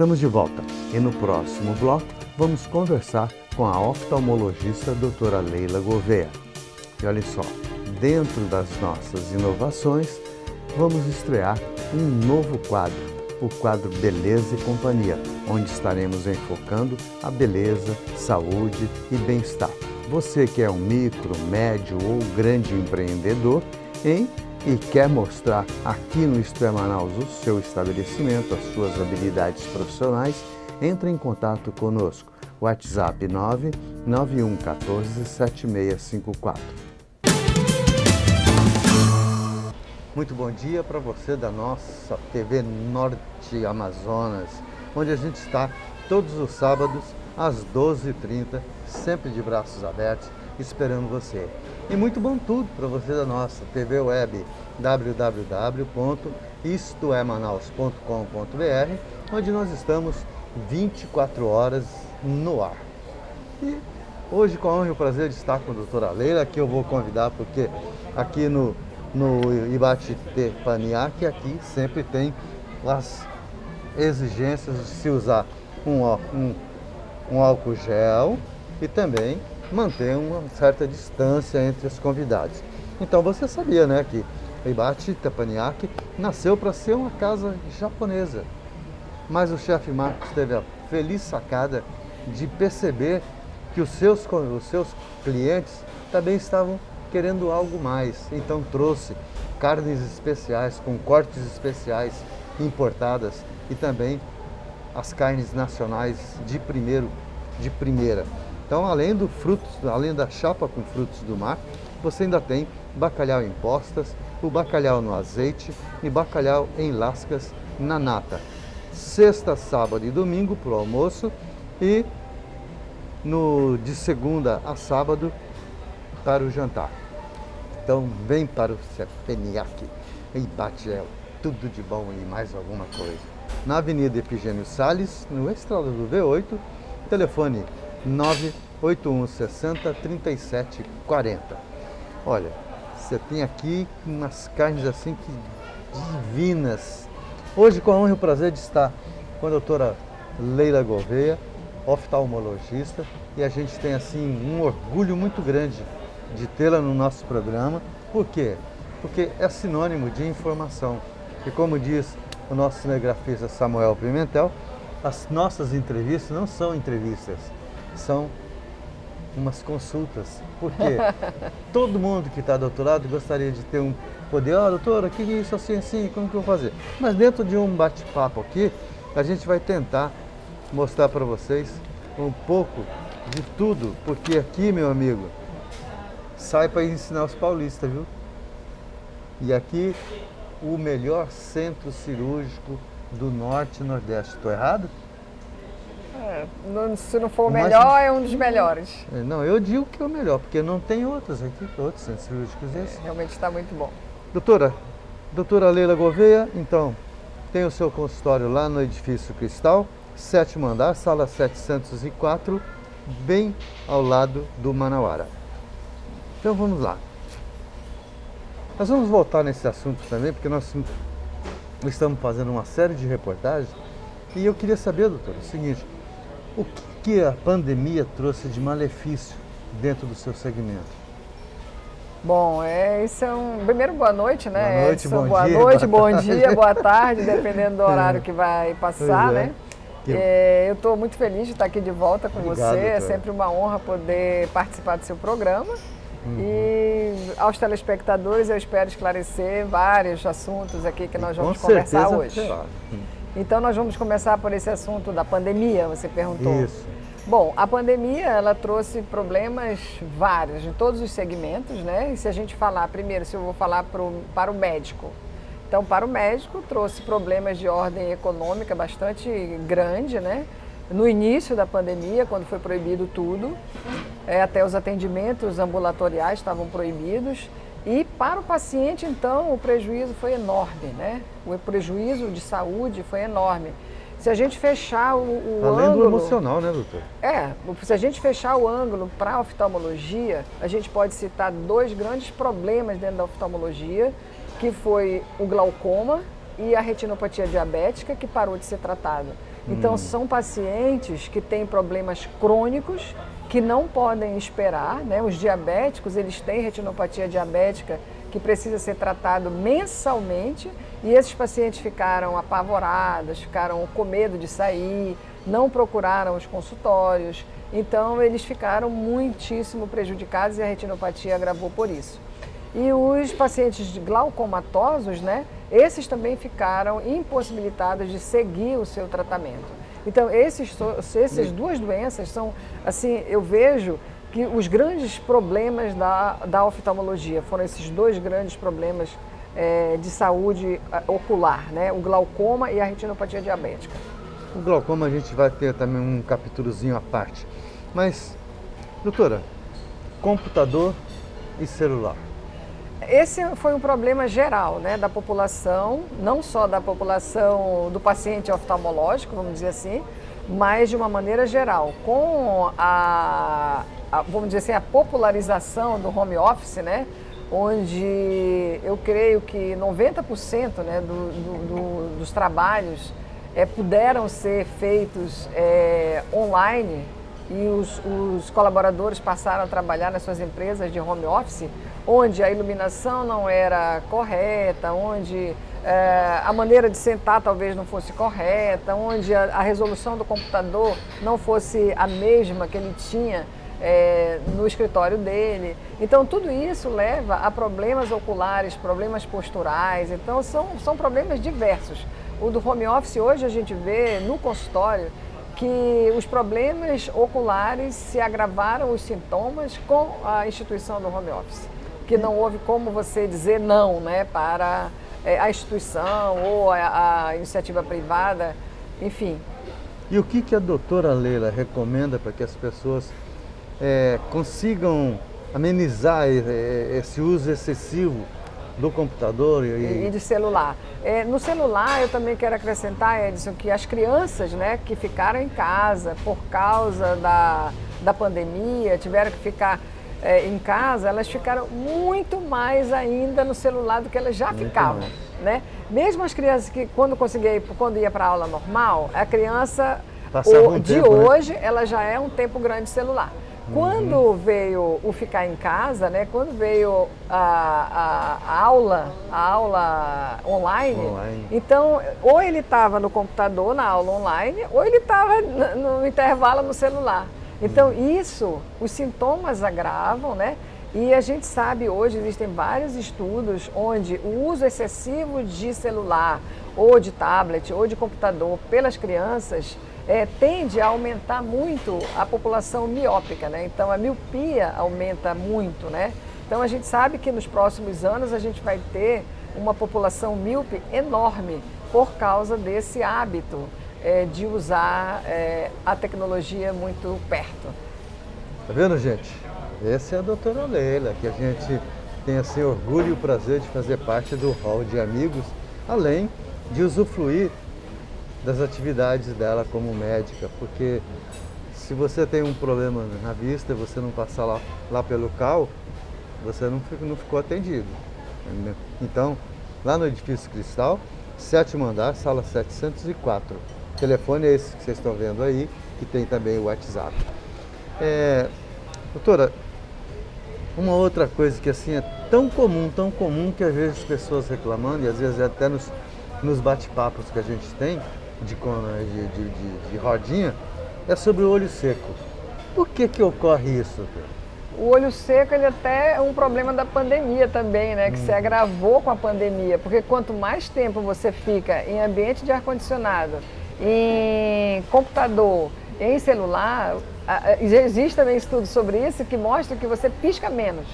Estamos de volta e no próximo bloco vamos conversar com a oftalmologista doutora Leila Gouveia. E olha só, dentro das nossas inovações, vamos estrear um novo quadro, o quadro Beleza e Companhia, onde estaremos enfocando a beleza, saúde e bem-estar. Você que é um micro, médio ou grande empreendedor, e quer mostrar aqui no Isto é Manaus o seu estabelecimento, as suas habilidades profissionais, entre em contato conosco. WhatsApp 99114 7654. Muito bom dia para você da nossa TV Norte Amazonas, onde a gente está todos os sábados às 12h30, sempre de braços abertos, esperando você. E muito bom tudo para você da nossa TV Web, www.istoemanaus.com.br, onde nós estamos 24 horas no ar. E hoje, com a honra e o prazer de estar com a doutora Leila, que eu vou convidar, porque aqui no Ibatite Paniac, aqui sempre tem as exigências de se usar um álcool gel e também manter uma certa distância entre os convidados. Então você sabia, né, que o Ibatite Paniac nasceu para ser uma casa japonesa, mas o chefe Marcos teve a feliz sacada de perceber que os seus clientes também estavam querendo algo mais, então trouxe carnes especiais, com cortes especiais importadas e também as carnes nacionais de primeira. Então, além da chapa com frutos do mar, você ainda tem bacalhau em postas, o bacalhau no azeite e bacalhau em lascas na nata. Sexta, sábado e domingo para o almoço e de segunda a sábado para o jantar. Então vem para o Paniac e bate tudo de bom e mais alguma coisa. Na Avenida Epigênio Salles, no Estrada do V8, telefone 981 60 37 40. Olha, você tem aqui umas carnes assim que divinas. Hoje, com a honra e o prazer de estar com a doutora Leila Gouveia, oftalmologista, e a gente tem assim um orgulho muito grande de tê-la no nosso programa. Por quê? Porque é sinônimo de informação. E como diz o nosso cinegrafista Samuel Pimentel, as nossas entrevistas não são entrevistas, são umas consultas. Por quê? Todo mundo que está do outro lado gostaria de ter um poder, doutora, o que é isso assim, como que eu vou fazer? Mas dentro de um bate-papo aqui, a gente vai tentar mostrar para vocês um pouco de tudo, porque aqui, meu amigo, sai para ensinar os paulistas, viu? E aqui, o melhor centro cirúrgico do Norte e Nordeste. Estou errado? Se não for o melhor, é um dos melhores. Não, eu digo que é o melhor, porque não tem outros aqui, outros centros cirúrgicos desses. Realmente está muito bom. Doutora Leila Gouveia, então, tem o seu consultório lá no Edifício Cristal, 7º andar, sala 704, bem ao lado do Manauara. Então vamos lá. Nós vamos voltar nesse assunto também, porque nós estamos fazendo uma série de reportagens e eu queria saber, doutora, o seguinte, o que a pandemia trouxe de malefício dentro do seu segmento? Bom, isso é primeiro, boa noite, né? Boa noite, bom boa dia. Noite, bom dia, boa tarde, dependendo do horário que vai passar, né? Eu estou muito feliz de estar aqui de volta com Obrigado, você. doutora. É sempre uma honra poder participar do seu programa. E aos telespectadores eu espero esclarecer vários assuntos aqui que nós vamos conversar hoje. Será. Então nós vamos começar por esse assunto da pandemia, você perguntou. Isso. Bom, a pandemia ela trouxe problemas vários em todos os segmentos, né? E se a gente falar primeiro, se eu vou falar para o médico. Então, para o médico trouxe problemas de ordem econômica bastante grande, né? No início da pandemia, quando foi proibido tudo, até os atendimentos ambulatoriais estavam proibidos. E para o paciente, então, o prejuízo foi enorme, né? O prejuízo de saúde foi enorme. Se a gente fechar o Além ângulo... do emocional, né, doutor? Se a gente fechar o ângulo para a oftalmologia, a gente pode citar dois grandes problemas dentro da oftalmologia, que foi o glaucoma e a retinopatia diabética, que parou de ser tratada. Então, são pacientes que têm problemas crônicos, que não podem esperar, né? Os diabéticos, eles têm retinopatia diabética, que precisa ser tratado mensalmente, e esses pacientes ficaram apavorados, ficaram com medo de sair, não procuraram os consultórios, então eles ficaram muitíssimo prejudicados e a retinopatia agravou por isso. E os pacientes glaucomatosos, né, esses também ficaram impossibilitados de seguir o seu tratamento. Então, essas duas doenças são, assim, eu vejo que os grandes problemas da oftalmologia foram esses dois grandes problemas de saúde ocular, né, o glaucoma e a retinopatia diabética. O glaucoma a gente vai ter também um capítulozinho à parte. Mas, doutora, computador e celular. Esse foi um problema geral, né, da população, não só da população do paciente oftalmológico, vamos dizer assim, mas de uma maneira geral. Com vamos dizer assim, a popularização do home office, né, onde eu creio que 90%, né, dos trabalhos puderam ser feitos online, e os colaboradores passaram a trabalhar nas suas empresas de home office, onde a iluminação não era correta, onde a maneira de sentar talvez não fosse correta, onde a resolução do computador não fosse a mesma que ele tinha no escritório dele. Então, tudo isso leva a problemas oculares, problemas posturais, então são problemas diversos. O do home office hoje a gente vê no consultório que os problemas oculares se agravaram, os sintomas, com a instituição do home office. Que não houve como você dizer não, né, para a instituição ou a iniciativa privada, enfim. E o que a doutora Leila recomenda para que as pessoas consigam amenizar esse uso excessivo do computador e de celular? No celular, eu também quero acrescentar, Edson, que as crianças, né, que ficaram em casa por causa da pandemia, tiveram que ficar em casa, elas ficaram muito mais ainda no celular do que elas já ficavam, né? Mesmo as crianças que quando ia para a aula normal, a criança hoje, ela já é um tempo grande de celular. Quando veio o ficar em casa, né, quando veio a aula online, então ou ele estava no computador na aula online, ou ele estava no intervalo no celular. Então os sintomas agravam, né? E a gente sabe hoje, existem vários estudos onde o uso excessivo de celular, ou de tablet, ou de computador pelas crianças tende a aumentar muito a população miópica, né? Então a miopia aumenta muito, né? Então a gente sabe que nos próximos anos a gente vai ter uma população míope enorme por causa desse hábito de usar a tecnologia muito perto. Tá vendo, gente? Essa é a doutora Leila, que a gente tem assim, orgulho e o prazer de fazer parte do hall de amigos, além de usufruir das atividades dela como médica, porque se você tem um problema na vista e você não passar lá pelo CAL, você não ficou atendido. Entendeu? Então, lá no Edifício Cristal, 7º andar, sala 704. O telefone é esse que vocês estão vendo aí, que tem também o WhatsApp. Doutora, uma outra coisa que assim é tão comum que às vezes as pessoas reclamando, e às vezes até nos bate-papos que a gente tem, de rodinha, é sobre o olho seco. Por que ocorre isso, doutor? O olho seco, ele até é um problema da pandemia também, né? Que se agravou com a pandemia, porque quanto mais tempo você fica em ambiente de ar-condicionado, em computador, em celular, existe também estudo sobre isso que mostra que você pisca menos.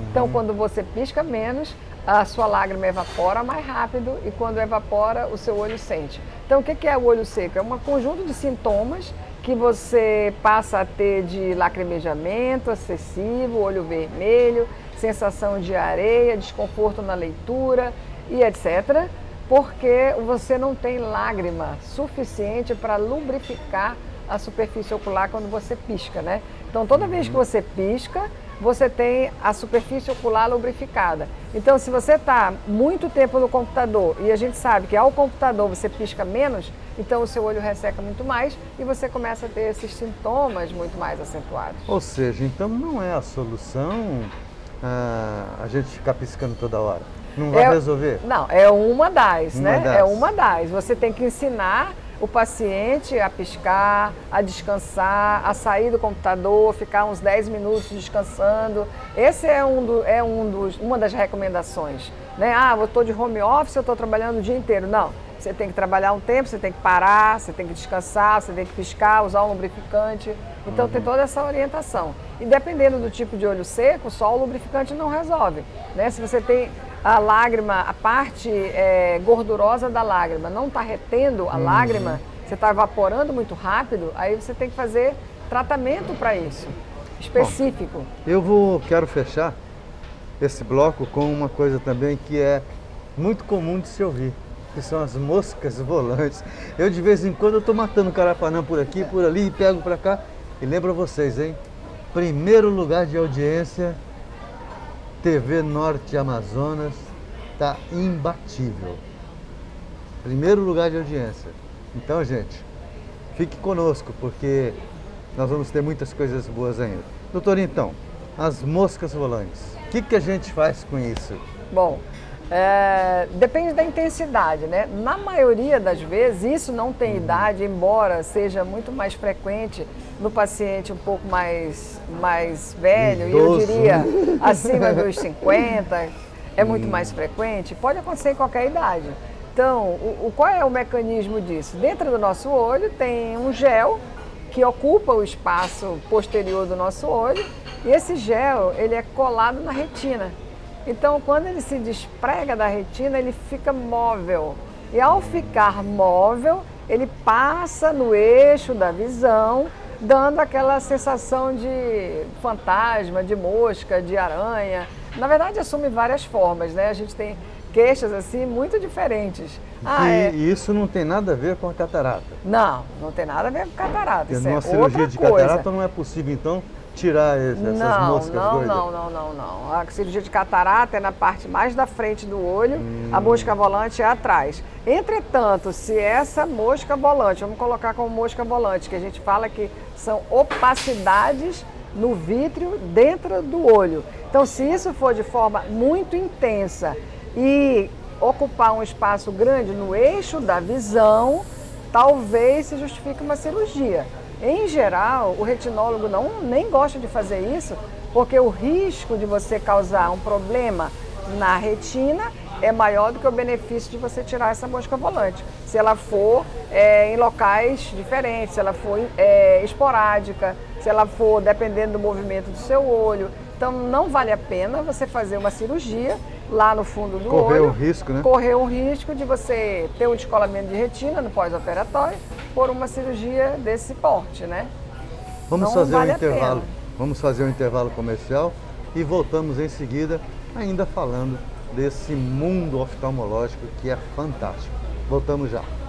Então, quando você pisca menos, a sua lágrima evapora mais rápido e quando evapora, o seu olho sente. Então, o que é o olho seco? É um conjunto de sintomas que você passa a ter de lacrimejamento excessivo, olho vermelho, sensação de areia, desconforto na leitura e etc., porque você não tem lágrima suficiente para lubrificar a superfície ocular quando você pisca, né? Então, toda vez que você pisca, você tem a superfície ocular lubrificada. Então, se você está muito tempo no computador, e a gente sabe que ao computador você pisca menos, então o seu olho resseca muito mais e você começa a ter esses sintomas muito mais acentuados. Ou seja, então não é a solução a gente ficar piscando toda hora. Não vai resolver? Não, é uma das, né? Das. É uma das. Você tem que ensinar o paciente a piscar, a descansar, a sair do computador, ficar uns 10 minutos descansando. Esse é uma das recomendações, né? Ah, eu estou de home office, eu estou trabalhando o dia inteiro. Não, você tem que trabalhar um tempo, você tem que parar, você tem que descansar, você tem que piscar, usar um lubrificante. Então tem toda essa orientação. E dependendo do tipo de olho seco, só o lubrificante não resolve, né? Se você tem a lágrima, a parte gordurosa da lágrima não está retendo a lágrima, você está evaporando muito rápido, aí você tem que fazer tratamento para isso, específico. Bom, quero fechar esse bloco com uma coisa também que é muito comum de se ouvir, que são as moscas volantes. Eu de vez em quando eu estou matando carapanã por aqui, por ali, e pego para cá. E lembro a vocês, hein? Primeiro lugar de audiência, TV Norte Amazonas, está imbatível. Primeiro lugar de audiência. Então, gente, fique conosco, porque nós vamos ter muitas coisas boas ainda. Doutor, então, as moscas volantes, o que a gente faz com isso? Bom, depende da intensidade, né? Na maioria das vezes, isso não tem idade, embora seja muito mais frequente no paciente um pouco mais velho, e eu diria acima dos 50, é muito mais frequente, pode acontecer em qualquer idade. Então, qual é o mecanismo disso? Dentro do nosso olho tem um gel que ocupa o espaço posterior do nosso olho, e esse gel ele é colado na retina. Então, quando ele se desprega da retina, ele fica móvel. E ao ficar móvel, ele passa no eixo da visão, dando aquela sensação de fantasma, de mosca, de aranha. Na verdade, assume várias formas, né? A gente tem queixas assim muito diferentes. E isso não tem nada a ver com a catarata? Não, não tem nada a ver com catarata. Isso numa cirurgia de catarata não é possível, então, tirar essas moscas doidas? Não. A cirurgia de catarata é na parte mais da frente do olho, a mosca volante é atrás. Entretanto, se essa mosca volante, vamos colocar como mosca volante, que a gente fala que são opacidades no vítreo dentro do olho. Então, se isso for de forma muito intensa e ocupar um espaço grande no eixo da visão, talvez se justifique uma cirurgia. Em geral, o retinólogo nem gosta de fazer isso, porque o risco de você causar um problema na retina é maior do que o benefício de você tirar essa mosca volante. Se ela for em locais diferentes, se ela for esporádica, se ela for dependendo do movimento do seu olho. Então, não vale a pena você fazer uma cirurgia lá no fundo do olho. Correr o risco, né? Correr o risco de você ter um descolamento de retina no pós-operatório por uma cirurgia desse porte, né? Vamos fazer um intervalo. Vamos fazer um intervalo comercial e voltamos em seguida, ainda falando desse mundo oftalmológico que é fantástico. Voltamos já.